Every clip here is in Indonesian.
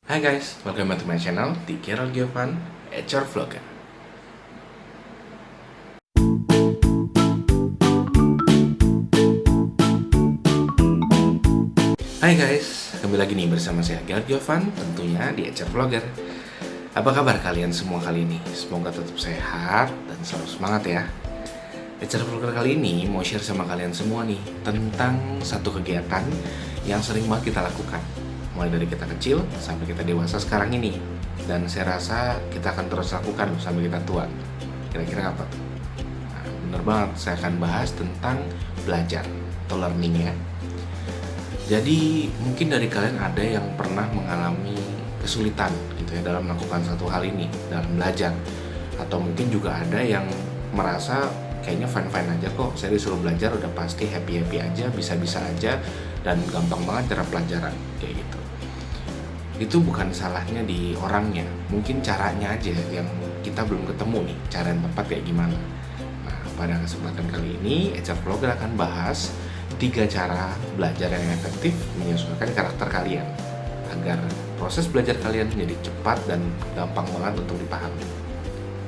Hai guys, welcome back to my channel, di Carol Giovan, HR Vlogger. Hai guys, kembali lagi nih bersama saya Carol Giovan, tentunya di HR Vlogger. Apa kabar kalian semua kali ini? Semoga tetap sehat dan selalu semangat ya. HR Vlogger kali ini mau share sama kalian semua nih tentang satu kegiatan yang sering banget kita lakukan, mulai dari kita kecil sampai kita dewasa sekarang ini. Dan saya rasa kita akan terus lakukan sampai kita tua. Kira-kira apa tuh? Nah, bener banget, saya akan bahas tentang belajar atau learning ya. Jadi mungkin dari kalian ada yang pernah mengalami kesulitan gitu ya dalam melakukan satu hal ini, dalam belajar. Atau mungkin juga ada yang merasa kayaknya fine-fine aja kok, saya disuruh belajar udah pasti happy-happy aja, bisa-bisa aja, dan gampang banget cara pelajaran, kayak gitu. Itu bukan salahnya di orangnya, mungkin caranya aja yang kita belum ketemu nih, cara yang tepat kayak gimana. Nah, pada kesempatan kali ini, HR Vlogger akan bahas 3 cara belajar yang efektif menyesuaikan karakter kalian, agar proses belajar kalian menjadi cepat dan gampang banget untuk dipahami.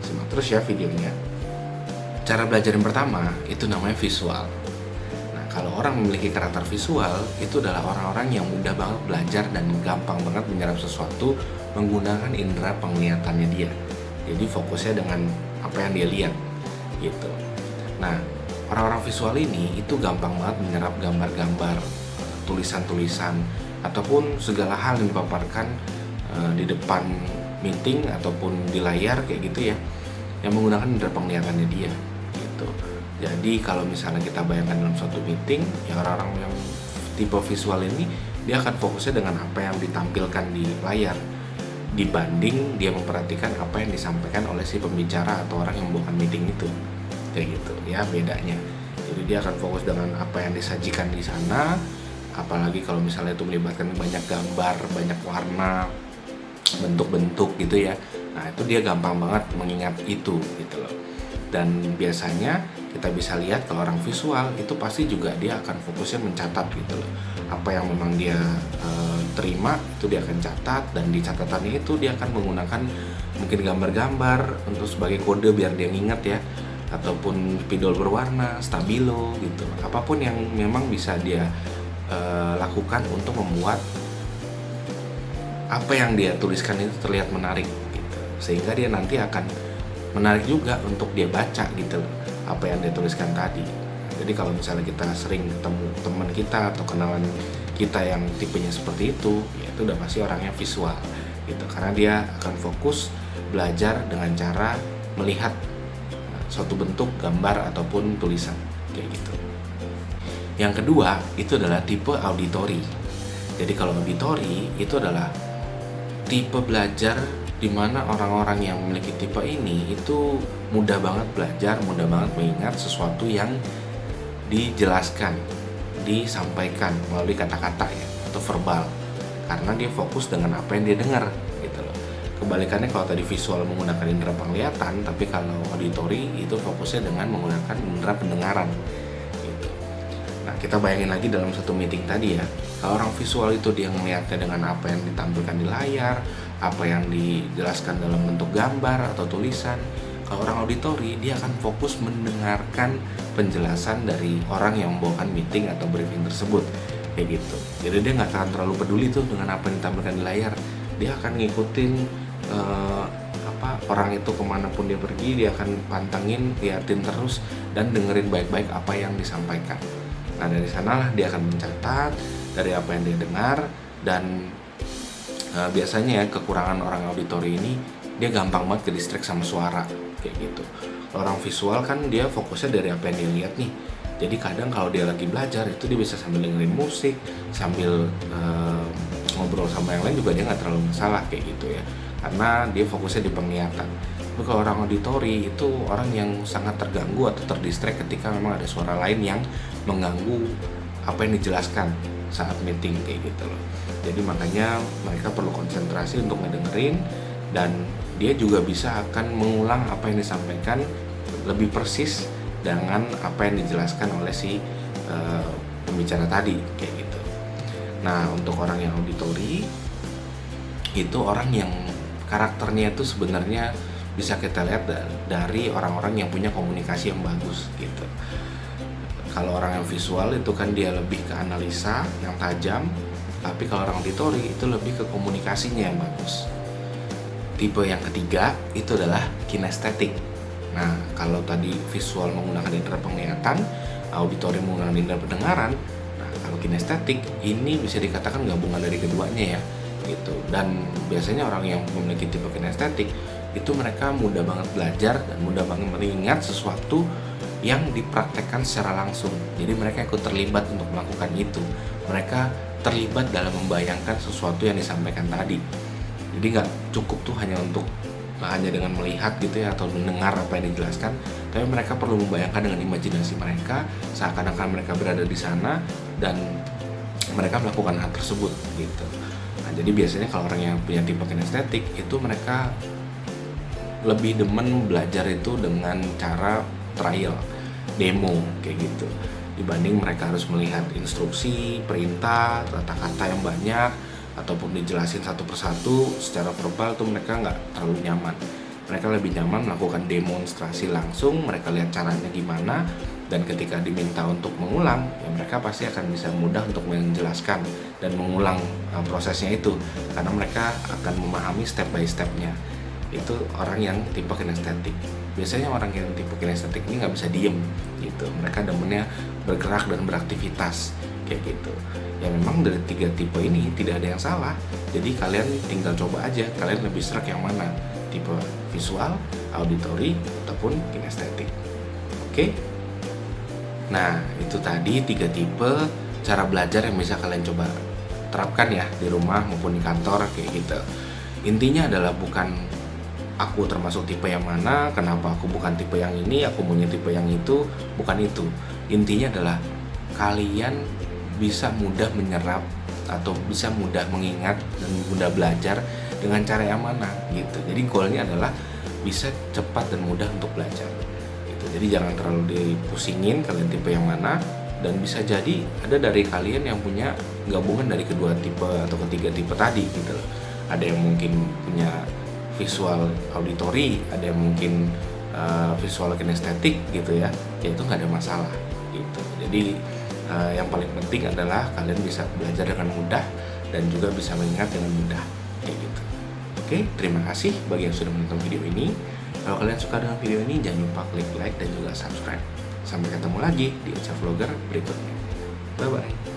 Simak terus ya videonya. Cara belajar yang pertama, itu namanya visual. Kalau orang memiliki karakter visual, itu adalah orang-orang yang mudah banget belajar dan gampang banget menyerap sesuatu menggunakan indera penglihatannya dia. Jadi fokusnya dengan apa yang dia lihat, gitu. Nah, orang-orang visual ini itu gampang banget menyerap gambar-gambar, tulisan-tulisan, ataupun segala hal yang dipaparkan di depan meeting ataupun di layar kayak gitu ya, yang menggunakan indera penglihatannya dia, gitu. Jadi kalau misalnya kita bayangkan dalam suatu meeting, ya orang-orang yang tipe visual ini, dia akan fokusnya dengan apa yang ditampilkan di layar, dibanding dia memperhatikan apa yang disampaikan oleh si pembicara atau orang yang membawakan meeting itu, kayak gitu ya bedanya. Jadi dia akan fokus dengan apa yang disajikan di sana, apalagi kalau misalnya itu melibatkan banyak gambar, banyak warna, bentuk-bentuk gitu ya. Nah itu dia gampang banget mengingat itu gitu loh. Dan biasanya kita bisa lihat kalau orang visual itu pasti juga dia akan fokusnya mencatat gitu loh. Apa yang memang dia terima itu dia akan catat, dan di catatannya itu dia akan menggunakan mungkin gambar-gambar untuk sebagai kode biar dia nginget ya, ataupun spidol berwarna, stabilo gitu. Apapun yang memang bisa dia lakukan untuk membuat apa yang dia tuliskan itu terlihat menarik gitu. Sehingga dia nanti akan menarik juga untuk dia baca gitu loh, apa yang dia tuliskan tadi. Jadi kalau misalnya kita sering ketemu teman kita atau kenalan kita yang tipenya seperti itu, ya itu udah pasti orangnya visual gitu, karena dia akan fokus belajar dengan cara melihat suatu bentuk gambar ataupun tulisan kayak gitu. Yang kedua itu adalah tipe auditory. Jadi kalau auditory itu adalah tipe belajar di mana orang-orang yang memiliki tipe ini itu mudah banget belajar, mudah banget mengingat sesuatu yang dijelaskan, disampaikan melalui kata-kata ya, atau verbal, karena dia fokus dengan apa yang dia dengar gitu loh. Kebalikannya kalau tadi visual menggunakan indera penglihatan, tapi kalau auditory itu fokusnya dengan menggunakan indera pendengaran gitu. Nah kita bayangin lagi dalam satu meeting tadi ya, kalau orang visual itu dia melihatnya dengan apa yang ditampilkan di layar, apa yang dijelaskan dalam bentuk gambar atau tulisan. Kalau orang auditori, dia akan fokus mendengarkan penjelasan dari orang yang membawakan meeting atau briefing tersebut, kayak gitu. Jadi dia nggak akan terlalu peduli tuh dengan apa yang ditampilkan di layar. Dia akan ngikutin orang itu kemanapun dia pergi, dia akan pantengin, liatin terus, dan dengerin baik-baik apa yang disampaikan. Nah dari sanalah dia akan mencatat dari apa yang dia dengar. Dan biasanya ya, kekurangan orang auditori ini dia gampang banget ke distract sama suara kayak gitu. Orang visual kan dia fokusnya dari apa yang dia lihat nih. Jadi kadang kalau dia lagi belajar itu dia bisa sambil dengerin musik, sambil ngobrol sama yang lain juga dia nggak terlalu masalah kayak gitu ya, karena dia fokusnya di penglihatan. Tapi kalau orang auditori itu orang yang sangat terganggu atau terdistract ketika memang ada suara lain yang mengganggu apa yang dijelaskan saat meeting kayak gitu loh. Jadi makanya mereka perlu konsentrasi untuk ngedengerin, dan dia juga bisa akan mengulang apa yang disampaikan lebih persis dengan apa yang dijelaskan oleh si pembicara tadi kayak gitu. Nah untuk orang yang auditori itu orang yang karakternya itu sebenarnya bisa kita lihat dari orang-orang yang punya komunikasi yang bagus gitu. Kalau orang yang visual itu kan dia lebih ke analisa yang tajam, tapi kalau orang auditori itu lebih ke komunikasinya yang bagus. Tipe yang ketiga itu adalah kinestetik. Nah, kalau tadi visual menggunakan indera penglihatan, auditori menggunakan indera pendengaran. Nah, kalau kinestetik ini bisa dikatakan gabungan dari keduanya ya, gitu. Dan biasanya orang yang memiliki tipe kinestetik itu mereka mudah banget belajar dan mudah banget mengingat sesuatu yang dipraktekkan secara langsung. Jadi mereka ikut terlibat untuk melakukan itu. Mereka terlibat dalam membayangkan sesuatu yang disampaikan tadi. Jadi nggak cukup tuh hanya dengan melihat gitu ya, atau mendengar apa yang dijelaskan, tapi mereka perlu membayangkan dengan imajinasi mereka seakan-akan mereka berada di sana dan mereka melakukan hal tersebut gitu. Nah, jadi biasanya kalau orang yang punya tipe kinestetik itu mereka lebih demen belajar itu dengan cara trial, demo kayak gitu, dibanding mereka harus melihat instruksi, perintah, kata-kata yang banyak ataupun dijelasin satu persatu secara verbal tuh mereka nggak terlalu nyaman. Mereka lebih nyaman melakukan demonstrasi langsung, mereka lihat caranya gimana, dan ketika diminta untuk mengulang, ya mereka pasti akan bisa mudah untuk menjelaskan dan mengulang prosesnya itu, karena mereka akan memahami step by stepnya. Itu orang yang tipe kinestetik. Biasanya orang yang tipe kinestetik ini nggak bisa diem gitu, mereka demennya bergerak dan beraktivitas kayak gitu. Ya memang dari tiga tipe ini tidak ada yang salah, jadi kalian tinggal coba aja kalian lebih serak yang mana, tipe visual, auditori, ataupun kinestetik. Oke? Nah, itu tadi tiga tipe cara belajar yang bisa kalian coba terapkan ya di rumah maupun di kantor kayak gitu. Intinya adalah bukan aku termasuk tipe yang mana, kenapa aku bukan tipe yang ini, aku punya tipe yang itu, bukan itu. Intinya adalah kalian bisa mudah menyerap atau bisa mudah mengingat dan mudah belajar dengan cara yang mana gitu. Jadi goalnya adalah bisa cepat dan mudah untuk belajar gitu. Jadi jangan terlalu dipusingin kalian tipe yang mana, dan bisa jadi ada dari kalian yang punya gabungan dari kedua tipe atau ketiga tipe tadi gitu loh. Ada yang mungkin punya visual auditori, ada yang mungkin visual kinestetik gitu ya, itu nggak ada masalah gitu. Jadi yang paling penting adalah kalian bisa belajar dengan mudah dan juga bisa mengingat dengan mudah kayak gitu. Oke, terima kasih bagi yang sudah menonton video ini. Kalau kalian suka dengan video ini, jangan lupa klik like dan juga subscribe. Sampai ketemu lagi di Ecer Vlogger berikutnya. Bye bye.